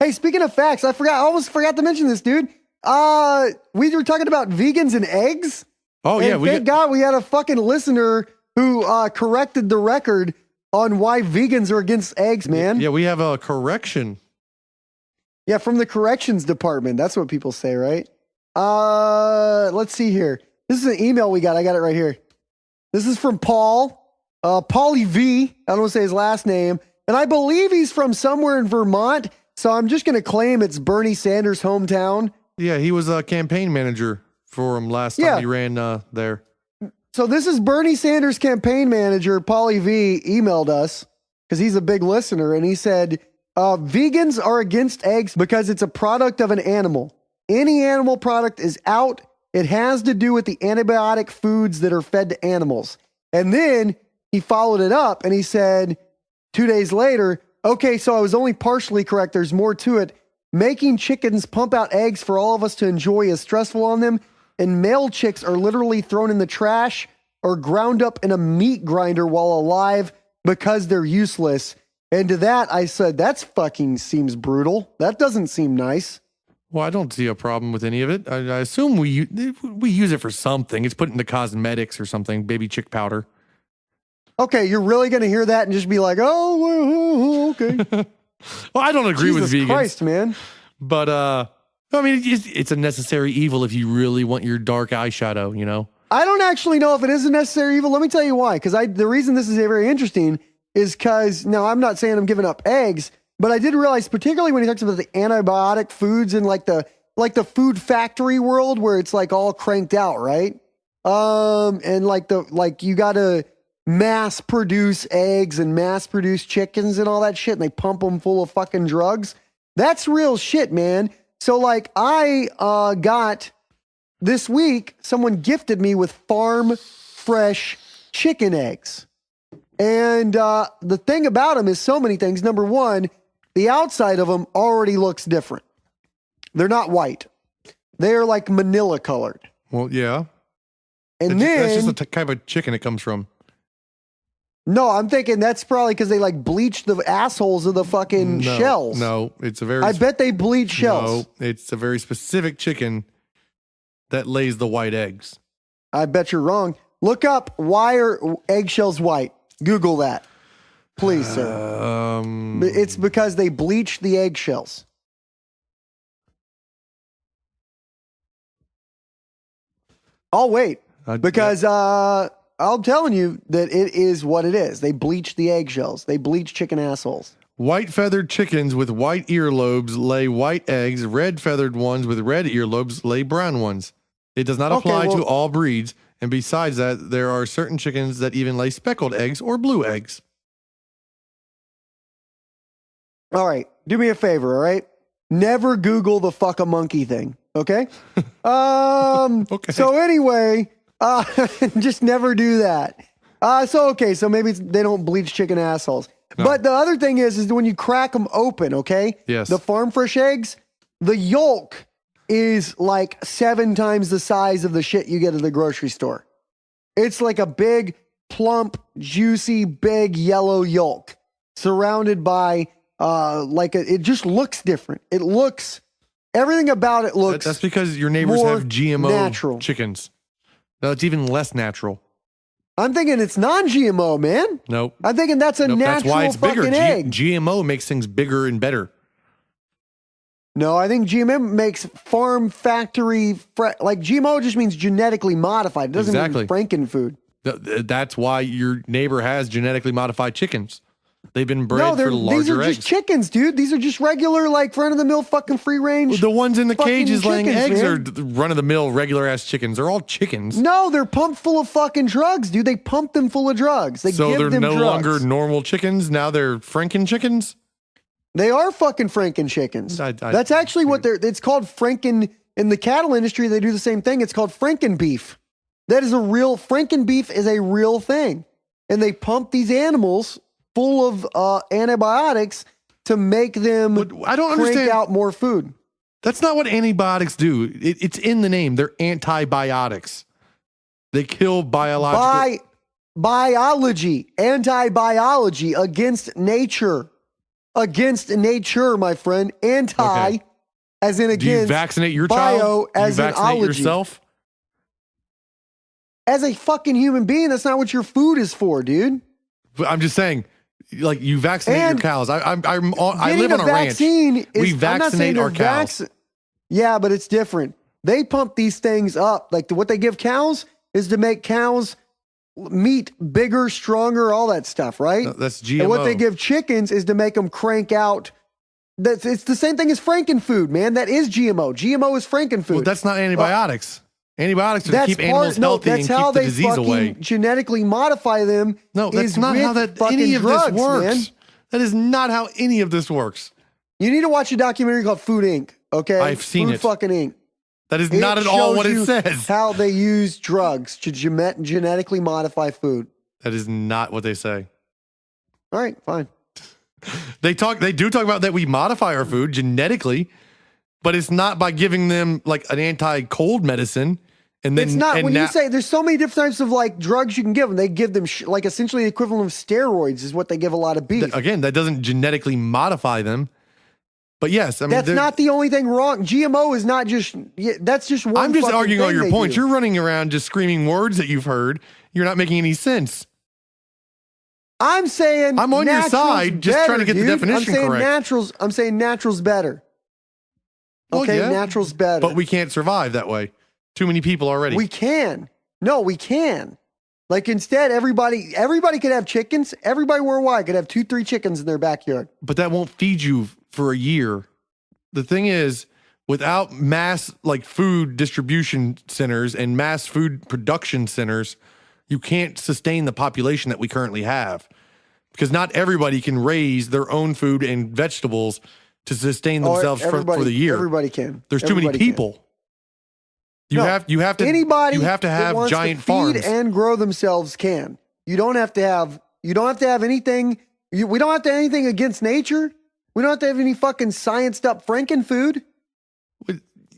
Hey, speaking of facts, I almost forgot to mention this, dude. We were talking about vegans and eggs. Oh, yeah. Thank God we had a fucking listener who corrected the record on why vegans are against eggs, man. Yeah, we have a correction. Yeah, from the corrections department. That's what people say, right? Let's see here. This is an email we got. I got it right here. This is from Paul. Paulie V. I don't want to say his last name. And I believe he's from somewhere in Vermont. So I'm just going to claim it's Bernie Sanders' hometown. Yeah, he was a campaign manager for him last time he ran there. So this is Bernie Sanders' campaign manager, Paulie V, emailed us because he's a big listener. And he said, vegans are against eggs because it's a product of an animal. Any animal product is out. It has to do with the antibiotic foods that are fed to animals. And then he followed it up and he said 2 days later, okay, so I was only partially correct. There's more to it. Making chickens pump out eggs for all of us to enjoy is stressful on them. And male chicks are literally thrown in the trash or ground up in a meat grinder while alive because they're useless. And to that, I said, that's fucking seems brutal. That doesn't seem nice. Well, I don't see a problem with any of it. I assume we use it for something. It's put into cosmetics or something, baby chick powder. Okay, you're really going to hear that and just be like, oh, okay. Well, I don't agree with vegans. Jesus Christ, man. But, I mean, it's a necessary evil if you really want your dark eyeshadow, you know? I don't actually know if it is a necessary evil. Let me tell you why. Because the reason this is very interesting is because, now I'm not saying I'm giving up eggs, but I did realize, particularly when he talks about the antibiotic foods and like the food factory world where it's like all cranked out, right? And like you got to mass produce eggs and mass produce chickens and all that shit, and they pump them full of fucking drugs. That's real shit, man. So like I got this week, someone gifted me with farm fresh chicken eggs. And the thing about them is so many things. Number one, the outside of them already looks different. They're not white. They're like manila colored. Well, yeah. And that's just the kind of chicken it comes from. No, I'm thinking that's probably because they like bleach the assholes of the fucking shells. No, it's a very... I bet they bleach shells. No, it's a very specific chicken that lays the white eggs. I bet you're wrong. Look up, why are eggshells white? Google that. Please, sir. It's because they bleach the eggshells. Oh, wait. Because I'm telling you that it is what it is. They bleach the eggshells. They bleach chicken assholes. White feathered chickens with white earlobes lay white eggs. Red feathered ones with red earlobes lay brown ones. It does not apply to all breeds. And besides that, there are certain chickens that even lay speckled eggs or blue eggs. All right. Do me a favor, all right? Never Google the fuck a monkey thing, okay? Okay. So anyway, just never do that. So maybe they don't bleach chicken assholes. No. But the other thing is when you crack them open, okay? Yes. The farm fresh eggs, the yolk is like 7 times the size of the shit you get at the grocery store. It's like a big, plump, juicy, big yellow yolk surrounded by it just looks different. It looks, everything about it looks. That's because your neighbors have GMO natural chickens. No, it's even less natural. I'm thinking it's non-GMO, man. Nope. I'm thinking that's a natural that's why it's bigger. fucking egg. GMO makes things bigger and better. No, I think GMO makes farm factory, like GMO just means genetically modified. It doesn't mean Frankenfood. That's why your neighbor has genetically modified chickens. They've been bred for larger eggs. These are just chickens, dude. These are just regular, like, run-of-the-mill fucking free-range. The ones in the cages laying eggs man. are run-of-the-mill, regular-ass chickens. They're all chickens. No, they're pumped full of fucking drugs, dude. They pump them full of drugs. So they're no longer normal chickens? Now they're Franken chickens? They are fucking Franken chickens. That's actually what it's called. Franken, in the cattle industry, they do the same thing. It's called Franken beef. That is Franken beef is a real thing. And they pump these animals full of antibiotics to make them crank out more food. That's not what antibiotics do. It's in the name. They're antibiotics. They kill biological... Biology. Anti-biology against nature. against nature, my friend. Anti, Okay. as in Do you against. vaccinate your bio child? Do you as in vaccinate ology. yourself? As a fucking human being, that's not what your food is for, dude. But I'm just saying, like, you vaccinate And your cows. I Getting live on a ranch. vaccine is, We I'm not saying vaccinate our they're cows. Yeah, but it's different. They pump these things up. Like what they give cows is to make cows meat bigger, stronger, all that stuff, right? No, that's GMO. And what they give chickens is to make them crank out. It's the same thing as frankenfood, man. That is GMO. GMO is frankenfood. Well, that's not antibiotics. Antibiotics are to That's keep animals healthy and that's keep how the they disease fucking away. genetically modify them. No, that's is not with how that fucking any of drugs, this works. man. That is not how any of this works. You need to watch a documentary called Food Inc. Okay, I've seen Food it. Fucking Inc. That is not at all what it shows you says. How they use drugs to genetically modify food. That is not what they say. All right, fine. They do talk about that we modify our food genetically, but it's not by giving them like an anti-cold medicine. And then It's not and when now, you say there's so many different types of like drugs you can give them. They give them like essentially the equivalent of steroids is what they give a lot of beef. again, that doesn't genetically modify them. But yes, I mean That's not the only thing wrong. GMO is not just. That's just one. I'm just fucking arguing all thing your they points. do. You're running around just screaming words that you've heard. You're not making any sense. I'm saying I'm on your natural's side, just better, trying to get the dude. definition correct. I'm saying natural's better. Well, Okay, yeah, natural's better. But we can't survive that way. Too many people already. We can. No, we can. Like instead, everybody could have chickens. Everybody worldwide could have 2-3 chickens in their backyard. But that won't feed you for a year. The thing is, without mass like food distribution centers and mass food production centers, you can't sustain the population that we currently have. Because not everybody can raise their own food and vegetables to sustain themselves for the year. Everybody can. There's too many people. You have to anybody you have to that have wants giant to feed farms and grow themselves can. You don't have to have anything. We don't have to have anything against nature. We don't have to have any fucking scienced up frankenfood.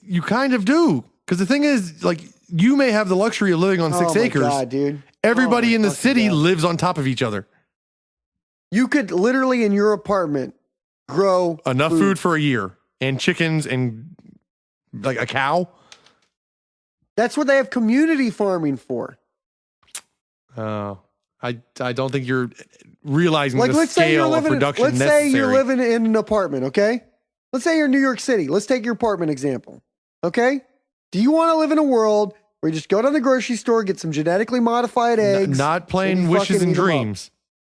You kind of do. Because the thing is, like, you may have the luxury of living on 6 acres. Oh my God, dude. Everybody in the city God. lives on top of each other. You could literally in your apartment grow Enough food for a year. And chickens and like a cow. That's what they have community farming for. I don't think you're realizing Like, the let's say you're scale of living. production Let's necessary. say you're living in an apartment. Okay. Let's say you're in New York City. Let's take your apartment example. Okay. Do you want to live in a world where you just go to the grocery store, get some genetically modified eggs? Not playing you wishes fucking and eat 'em up? dreams.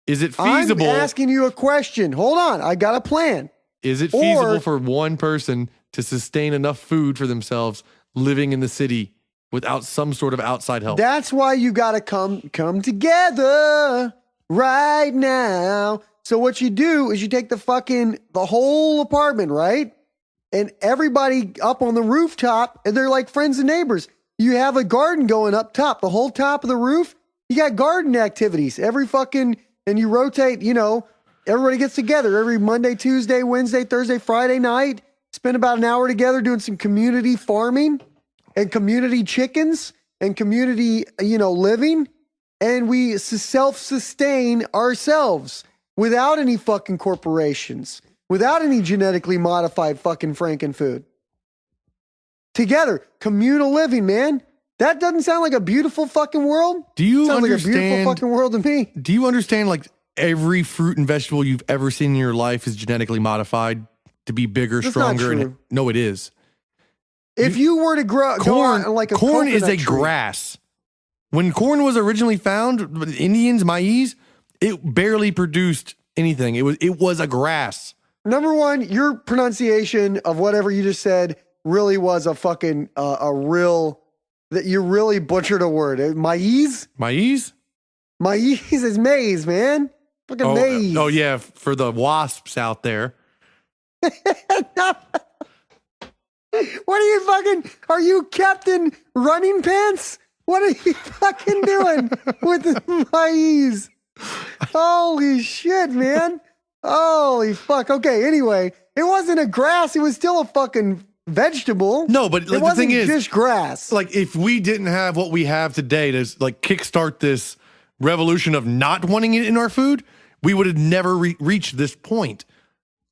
Is it feasible? I'm asking you a question. Hold on. I got a plan. Is it feasible for one person to sustain enough food for themselves living in the city without some sort of outside help? That's why you got to come together right now. So what you do is you take the whole apartment, right? And everybody up on the rooftop, and they're like friends and neighbors. You have a garden going up top, the whole top of the roof. You got garden activities and you rotate, everybody gets together every Monday, Tuesday, Wednesday, Thursday, Friday night. Spend about an hour together doing some community farming and community chickens and community, living. And we self-sustain ourselves without any fucking corporations, without any genetically modified fucking frankenfood. Together, communal living, man. That doesn't sound like a beautiful fucking world. Do you Sounds understand? like a beautiful fucking world to me. Do you understand? Like every fruit and vegetable you've ever seen in your life is genetically modified to be bigger, That's not stronger. true. No, it is. If you were to grow Corn, a corn is a coconut tree- grass. When corn was originally found, the Indians, maize, it barely produced anything. It was a grass. Number one, your pronunciation of whatever you just said really was a fucking that you really butchered a word. Maize? Maize? Maize is maize, man. Fucking maize. Oh yeah, for the wasps out there. What are you are you Captain Running Pants? What are you fucking doing with the maize? Holy shit, man. Holy fuck. Okay, anyway, it wasn't a grass. It was still a fucking vegetable. No, but like, it wasn't the thing is, just grass. like if we didn't have what we have today to like kickstart this revolution of not wanting it in our food, we would have never reached this point.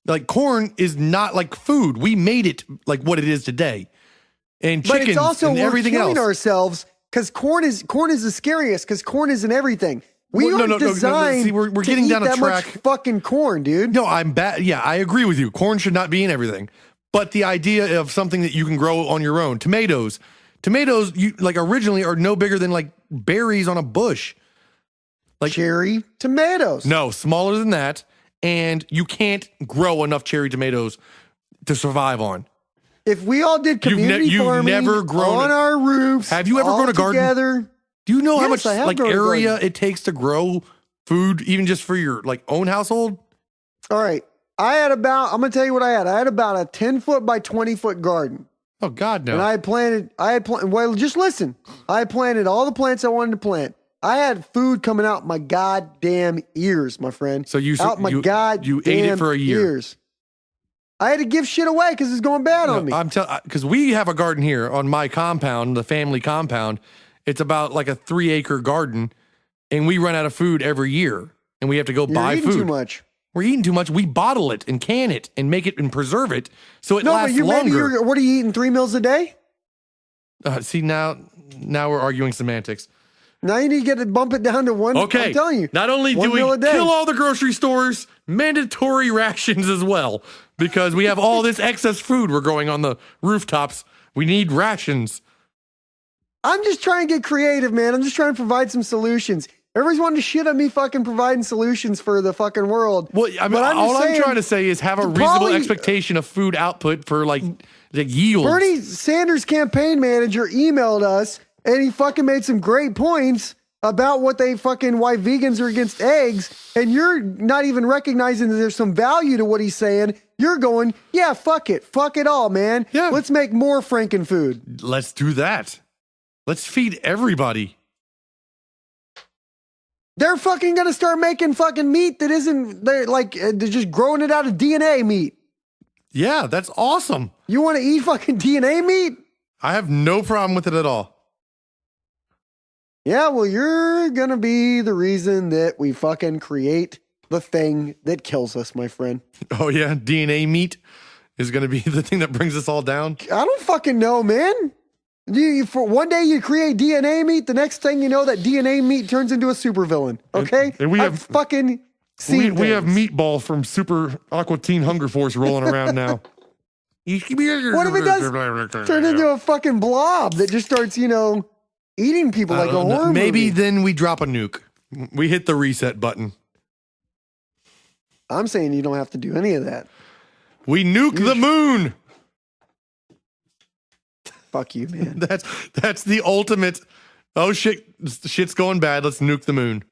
Like corn is not like food. We made it like what it is today. And chickens but it's also and everything we're killing else. ourselves because corn is the scariest because corn isn't everything. We aren't designed See, we're to getting eat down a that track. much fucking corn, dude. No, I'm bad. Yeah, I agree with you. Corn should not be in everything. But the idea of something that you can grow on your own, tomatoes, you like originally are no bigger than like berries on a bush. Like cherry tomatoes. No, smaller than that. And you can't grow enough cherry tomatoes to survive on. If we all did community farming never grown on our roofs, have you ever grown a garden? Together, do you know how yes, much like area it takes to grow food, even just for your like own household? All right. I'm going to tell you what I had. I had about a 10-foot by 20-foot garden. Oh, God, no. And well, just listen. I planted all the plants I wanted to plant. I had food coming out my goddamn ears, my friend. So you you ate it for a year. Ears. I had to give shit away because it's going bad on me. Because we have a garden here on my compound, the family compound. It's about like a 3-acre garden, and we run out of food every year, and we have to go buy food. Too much. We're eating too much. We bottle it and can it and make it and preserve it so it lasts longer. What are you eating, 3 meals a day? See, now we're arguing semantics. Now you need to bump it down to one. Okay. I'm telling you. Not only do we kill all the grocery stores, mandatory rations as well, because we have all this excess food we're growing on the rooftops. We need rations. I'm just trying to get creative, man. I'm just trying to provide some solutions. Everybody's wanting to shit at me fucking providing solutions for the fucking world. Well, I mean, I'm trying to say is have a reasonable expectation of food output for like yields. Bernie Sanders' campaign manager emailed us and he fucking made some great points about why vegans are against eggs. And you're not even recognizing that there's some value to what he's saying. You're going, yeah, fuck it. Fuck it all, man. Yeah. Let's make more Franken food. Let's do that. Let's feed everybody. They're fucking going to start making fucking meat that isn't, they're just growing it out of DNA meat. Yeah, that's awesome. You want to eat fucking DNA meat? I have no problem with it at all. Yeah, well, you're going to be the reason that we fucking create the thing that kills us, my friend. Oh, yeah? DNA meat is going to be the thing that brings us all down? I don't fucking know, man. For one day you create DNA meat, the next thing you know, that DNA meat turns into a supervillain. Okay? And we have fucking seen we have meatball from Super Aqua Teen Hunger Force rolling around now. What if it does turn into a fucking blob that just starts, eating people like a horror Maybe movie? then we drop a nuke. We hit the reset button. I'm saying you don't have to do any of that. We nuke the moon. Fuck you, man. That's the ultimate. Oh shit, shit's going bad. Let's nuke the moon.